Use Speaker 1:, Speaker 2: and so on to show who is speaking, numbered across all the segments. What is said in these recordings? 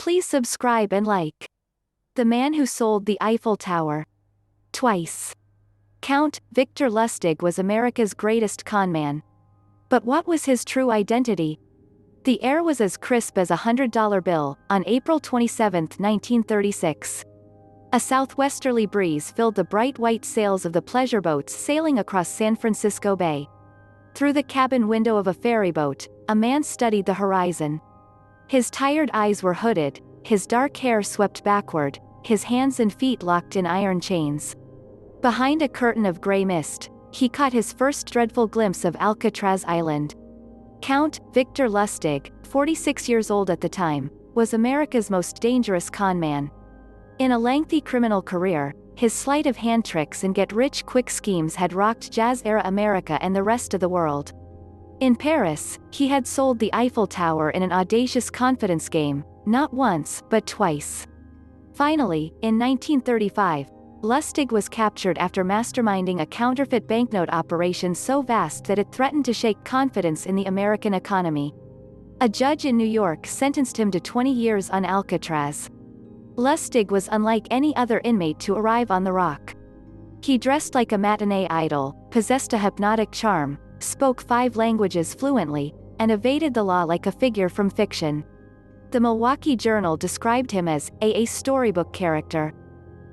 Speaker 1: Please subscribe and like. The man who sold the Eiffel Tower. Twice. Count Victor Lustig was America's greatest conman. But what was his true identity? The air was as crisp as a $100 bill, on April 27, 1936. A southwesterly breeze filled the bright white sails of the pleasure boats sailing across San Francisco Bay. Through the cabin window of a ferryboat, a man studied the horizon. His tired eyes were hooded, his dark hair swept backward, his hands and feet locked in iron chains. Behind a curtain of gray mist, he caught his first dreadful glimpse of Alcatraz Island. Count Victor Lustig, 46 years old at the time, was America's most dangerous conman. In a lengthy criminal career, his sleight-of-hand tricks and get-rich-quick schemes had rocked jazz-era America and the rest of the world. In Paris, he had sold the Eiffel Tower in an audacious confidence game, not once, but twice. Finally, in 1935, Lustig was captured after masterminding a counterfeit banknote operation so vast that it threatened to shake confidence in the American economy. A judge in New York sentenced him to 20 years on Alcatraz. Lustig was unlike any other inmate to arrive on the rock. He dressed like a matinee idol, possessed a hypnotic charm, spoke 5 languages fluently, and evaded the law like a figure from fiction. The Milwaukee Journal described him as a storybook character.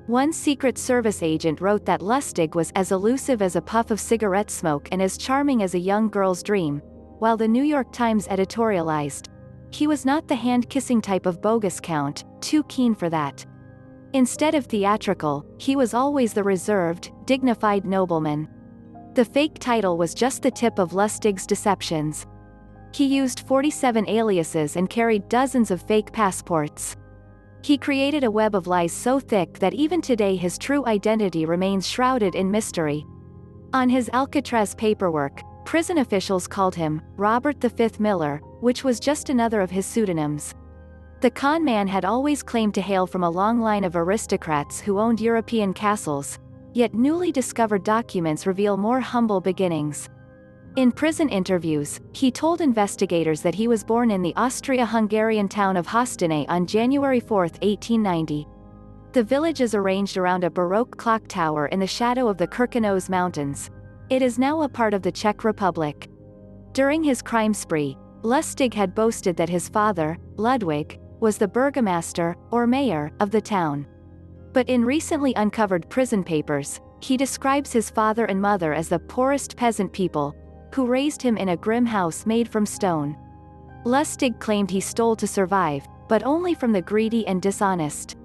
Speaker 1: One Secret Service agent wrote that Lustig was as elusive as a puff of cigarette smoke and as charming as a young girl's dream, while the New York Times editorialized, "He was not the hand-kissing type of bogus count, too keen for that." Instead of theatrical, he was always the reserved, dignified nobleman. The fake title was just the tip of Lustig's deceptions. He used 47 aliases and carried dozens of fake passports. He created a web of lies so thick that even today his true identity remains shrouded in mystery. On his Alcatraz paperwork, prison officials called him Robert V. Miller, which was just another of his pseudonyms. The con man had always claimed to hail from a long line of aristocrats who owned European castles, yet newly discovered documents reveal more humble beginnings. In prison interviews, he told investigators that he was born in the Austria-Hungarian town of Hostine on January 4, 1890. The village is arranged around a Baroque clock tower in the shadow of the Kirkenos Mountains. It is now a part of the Czech Republic. During his crime spree, Lustig had boasted that his father, Ludwig, was the burgomaster, or mayor, of the town. But in recently uncovered prison papers, he describes his father and mother as the poorest peasant people, who raised him in a grim house made from stone. Lustig claimed he stole to survive, but only from the greedy and dishonest.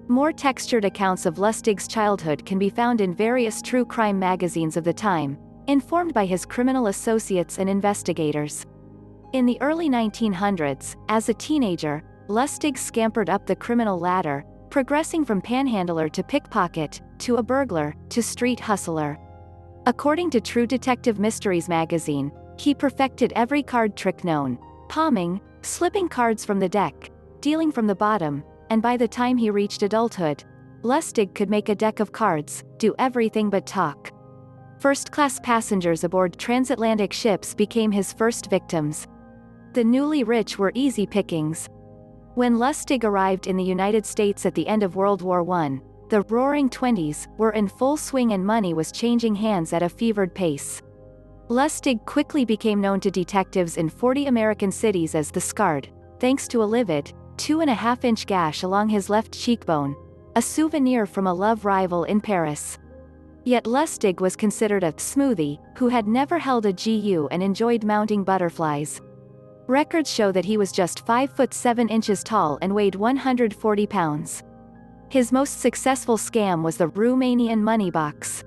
Speaker 1: More textured accounts of Lustig's childhood can be found in various true crime magazines of the time, informed by his criminal associates and investigators. In the early 1900s, as a teenager, Lustig scampered up the criminal ladder, progressing from panhandler to pickpocket, to a burglar, to street hustler. According to True Detective Mysteries magazine, he perfected every card trick known: palming, slipping cards from the deck, dealing from the bottom, and by the time he reached adulthood, Lustig could make a deck of cards, do everything but talk. First-class passengers aboard transatlantic ships became his first victims. The newly rich were easy pickings. When Lustig arrived in the United States at the end of World War I, the Roaring Twenties were in full swing and money was changing hands at a fevered pace. Lustig quickly became known to detectives in 40 American cities as the Scarred, thanks to a livid, 2.5-inch gash along his left cheekbone, a souvenir from a love rival in Paris. Yet Lustig was considered a smoothie, who had never held a GU and enjoyed mounting butterflies. Records show that he was just 5 foot 7 inches tall and weighed 140 pounds. His most successful scam was the Romanian money box.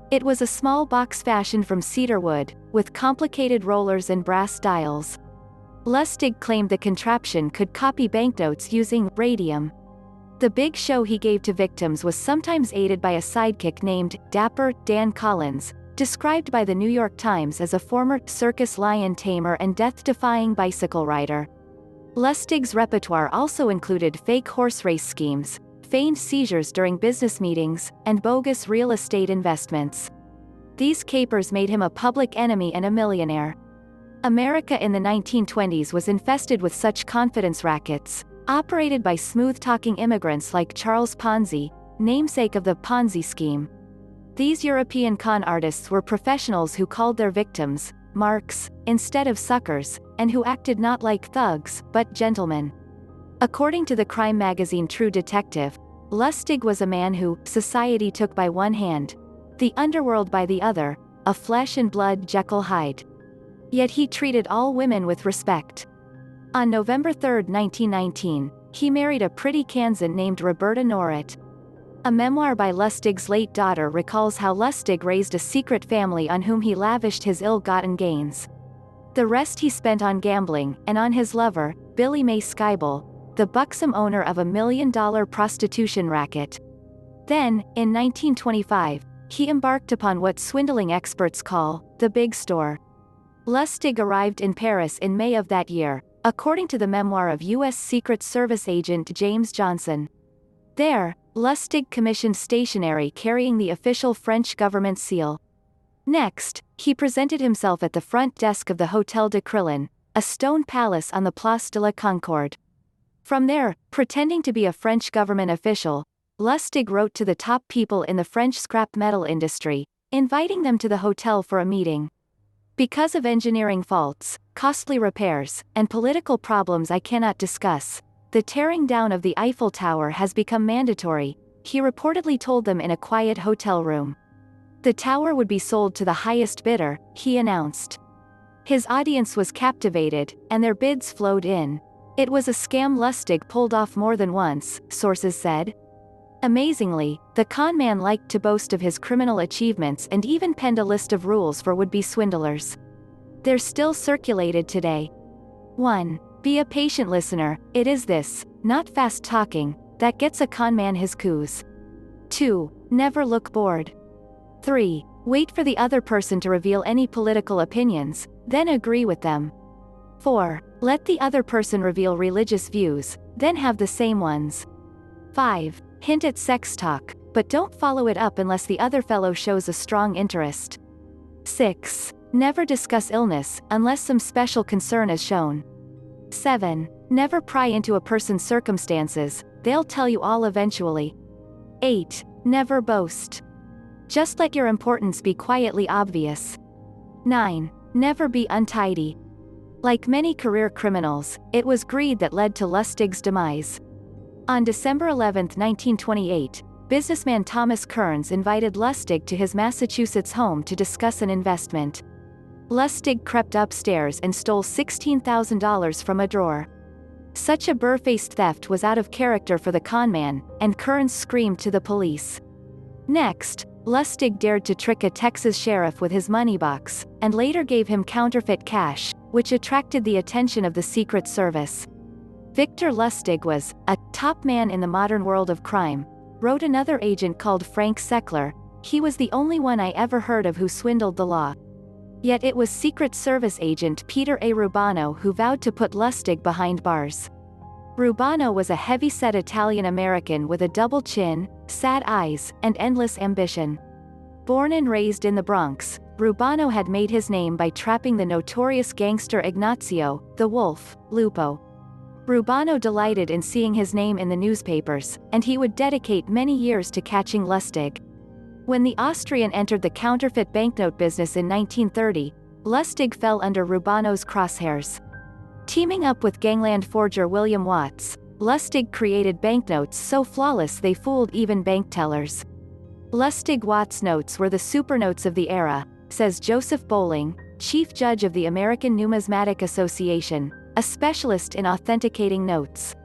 Speaker 1: It was a small box fashioned from cedar wood, with complicated rollers and brass dials. Lustig claimed the contraption could copy banknotes using radium. The big show he gave to victims was sometimes aided by a sidekick named Dapper Dan Collins, described by the New York Times as a former circus lion tamer and death-defying bicycle rider. Lustig's repertoire also included fake horse race schemes, feigned seizures during business meetings, and bogus real estate investments. These capers made him a public enemy and a millionaire. America in the 1920s was infested with such confidence rackets, operated by smooth-talking immigrants like Charles Ponzi, namesake of the Ponzi scheme. These European con artists were professionals who called their victims marks instead of suckers, and who acted not like thugs, but gentlemen. According to the crime magazine True Detective, Lustig was a man who society took by one hand, the underworld by the other, a flesh and blood Jekyll Hyde. Yet he treated all women with respect. On November 3, 1919, he married a pretty Kansan named Roberta Norrit. A memoir by Lustig's late daughter recalls how Lustig raised a secret family on whom he lavished his ill-gotten gains. The rest he spent on gambling, and on his lover, Billy May Skybell, the buxom owner of $1 million prostitution racket. Then, in 1925, he embarked upon what swindling experts call the big store. Lustig arrived in Paris in May of that year, according to the memoir of U.S. Secret Service agent James Johnson. There, Lustig commissioned stationery carrying the official French government seal. Next, he presented himself at the front desk of the Hôtel de Crillon, a stone palace on the Place de la Concorde. From there, pretending to be a French government official, Lustig wrote to the top people in the French scrap metal industry, inviting them to the hotel for a meeting. Because of engineering faults, costly repairs, and political problems I cannot discuss, the tearing down of the Eiffel Tower has become mandatory, he reportedly told them in a quiet hotel room. The tower would be sold to the highest bidder, he announced. His audience was captivated, and their bids flowed in. It was a scam Lustig pulled off more than once, sources said. Amazingly, the con man liked to boast of his criminal achievements and even penned a list of rules for would-be swindlers. They're still circulated today. 1. Be a patient listener, it is this, not fast talking, that gets a con man his coups. 2. Never look bored. 3. Wait for the other person to reveal any political opinions, then agree with them. 4. Let the other person reveal religious views, then have the same ones. 5. Hint at sex talk, but don't follow it up unless the other fellow shows a strong interest. 6. Never discuss illness, unless some special concern is shown. 7. Never pry into a person's circumstances, they'll tell you all eventually. 8. Never boast. Just let your importance be quietly obvious. 9. Never be untidy. Like many career criminals, it was greed that led to Lustig's demise. On December 11, 1928, businessman Thomas Kearns invited Lustig to his Massachusetts home to discuss an investment. Lustig crept upstairs and stole $16,000 from a drawer. Such a barefaced theft was out of character for the conman, and Kearns screamed to the police. Next, Lustig dared to trick a Texas sheriff with his money box, and later gave him counterfeit cash, which attracted the attention of the Secret Service. Victor Lustig was a top man in the modern world of crime, wrote another agent called Frank Seckler. He was the only one I ever heard of who swindled the law. Yet it was Secret Service agent Peter A. Rubano who vowed to put Lustig behind bars. Rubano was a heavy-set Italian-American with a double chin, sad eyes, and endless ambition. Born and raised in the Bronx, Rubano had made his name by trapping the notorious gangster Ignazio, the Wolf, Lupo. Rubano delighted in seeing his name in the newspapers, and he would dedicate many years to catching Lustig. When the Austrian entered the counterfeit banknote business in 1930, Lustig fell under Rubano's crosshairs. Teaming up with gangland forger William Watts, Lustig created banknotes so flawless they fooled even bank tellers. Lustig-Watts notes were the supernotes of the era, says Joseph Bowling, chief judge of the American Numismatic Association, a specialist in authenticating notes.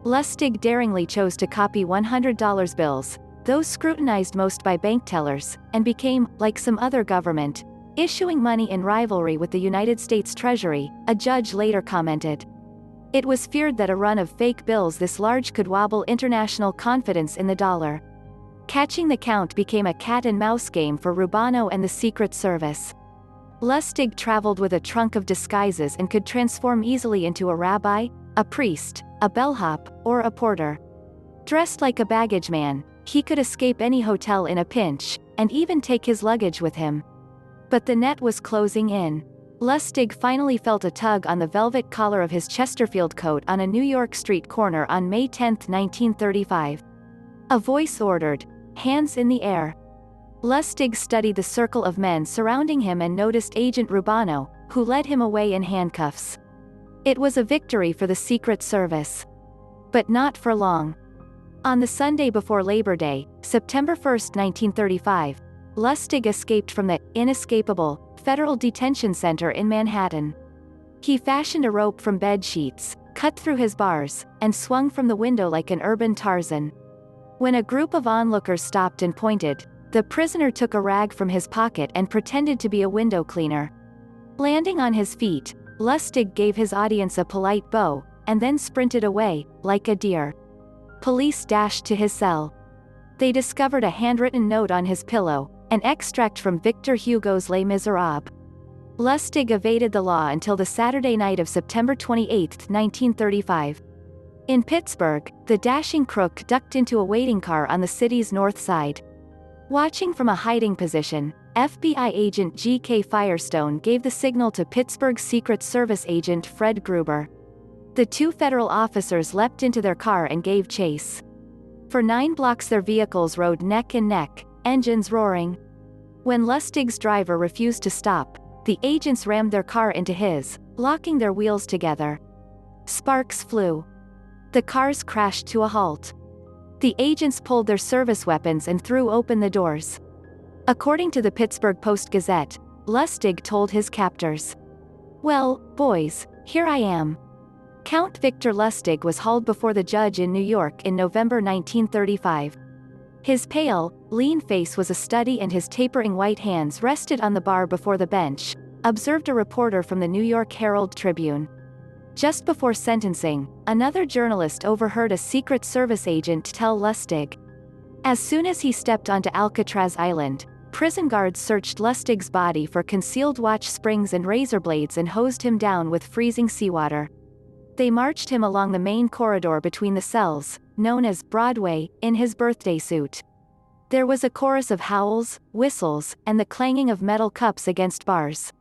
Speaker 1: Lustig daringly chose to copy $100 bills, those scrutinized most by bank tellers, and became, like some other government, issuing money in rivalry with the United States Treasury, a judge later commented. It was feared that a run of fake bills this large could wobble international confidence in the dollar. Catching the count became a cat-and-mouse game for Rubano and the Secret Service. Lustig traveled with a trunk of disguises and could transform easily into a rabbi, a priest, a bellhop, or a porter. Dressed like a baggage man, he could escape any hotel in a pinch, and even take his luggage with him. But the net was closing in. Lustig finally felt a tug on the velvet collar of his Chesterfield coat on a New York street corner on May 10, 1935. A voice ordered, "Hands in the air." Lustig studied the circle of men surrounding him and noticed Agent Rubano, who led him away in handcuffs. It was a victory for the Secret Service. But not for long. On the Sunday before Labor Day, September 1, 1935, Lustig escaped from the inescapable Federal Detention Center in Manhattan. He fashioned a rope from bed sheets, cut through his bars, and swung from the window like an urban Tarzan. When a group of onlookers stopped and pointed, the prisoner took a rag from his pocket and pretended to be a window cleaner. Landing on his feet, Lustig gave his audience a polite bow, and then sprinted away, like a deer. Police dashed to his cell. They discovered a handwritten note on his pillow, an extract from Victor Hugo's Les Miserables. Lustig evaded the law until the Saturday night of September 28, 1935. In Pittsburgh, the dashing crook ducked into a waiting car on the city's north side. Watching from a hiding position, FBI agent G.K. Firestone gave the signal to Pittsburgh's Secret Service agent Fred Gruber. The two federal officers leapt into their car and gave chase. For 9 blocks their vehicles rode neck and neck, engines roaring. When Lustig's driver refused to stop, the agents rammed their car into his, locking their wheels together. Sparks flew. The cars crashed to a halt. The agents pulled their service weapons and threw open the doors. According to the Pittsburgh Post-Gazette, Lustig told his captors, "Well, boys, here I am." Count Victor Lustig was hauled before the judge in New York in November 1935. His pale, lean face was a study and his tapering white hands rested on the bar before the bench, observed a reporter from the New York Herald Tribune. Just before sentencing, another journalist overheard a Secret Service agent tell Lustig. As soon as he stepped onto Alcatraz Island, prison guards searched Lustig's body for concealed watch springs and razor blades and hosed him down with freezing seawater. They marched him along the main corridor between the cells, known as Broadway, in his birthday suit. There was a chorus of howls, whistles, and the clanging of metal cups against bars.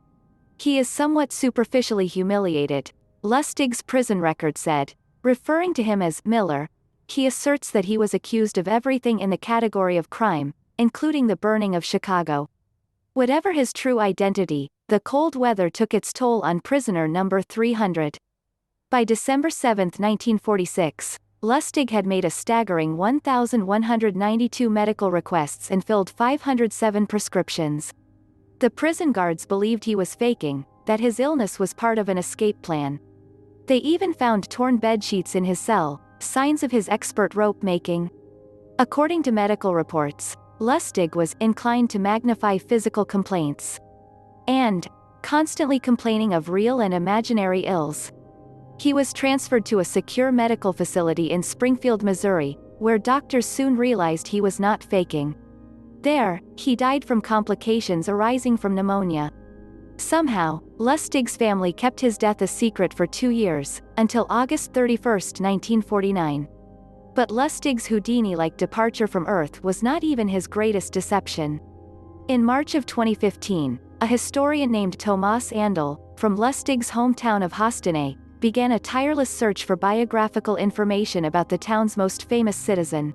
Speaker 1: "He is somewhat superficially humiliated," Lustig's prison record said. Referring to him as Miller, he asserts that he was accused of everything in the category of crime, including the burning of Chicago. Whatever his true identity, the cold weather took its toll on prisoner number 300. By December 7, 1946, Lustig had made a staggering 1,192 medical requests and filled 507 prescriptions. The prison guards believed he was faking, that his illness was part of an escape plan. They even found torn bedsheets in his cell, signs of his expert rope making. According to medical reports, Lustig was inclined to magnify physical complaints and constantly complaining of real and imaginary ills. He was transferred to a secure medical facility in Springfield, Missouri, where doctors soon realized he was not faking. There, he died from complications arising from pneumonia. Somehow, Lustig's family kept his death a secret for 2 years, until August 31, 1949. But Lustig's Houdini-like departure from Earth was not even his greatest deception. In March of 2015, a historian named Tomas Andel, from Lustig's hometown of Hostine, began a tireless search for biographical information about the town's most famous citizen.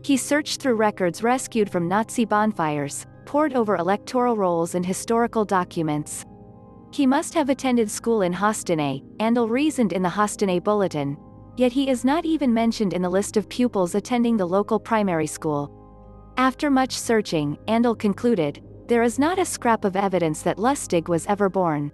Speaker 1: He searched through records rescued from Nazi bonfires, pored over electoral rolls and historical documents. He must have attended school in Hostine, Andel reasoned in the Hostine Bulletin, yet he is not even mentioned in the list of pupils attending the local primary school. After much searching, Andel concluded, there is not a scrap of evidence that Lustig was ever born.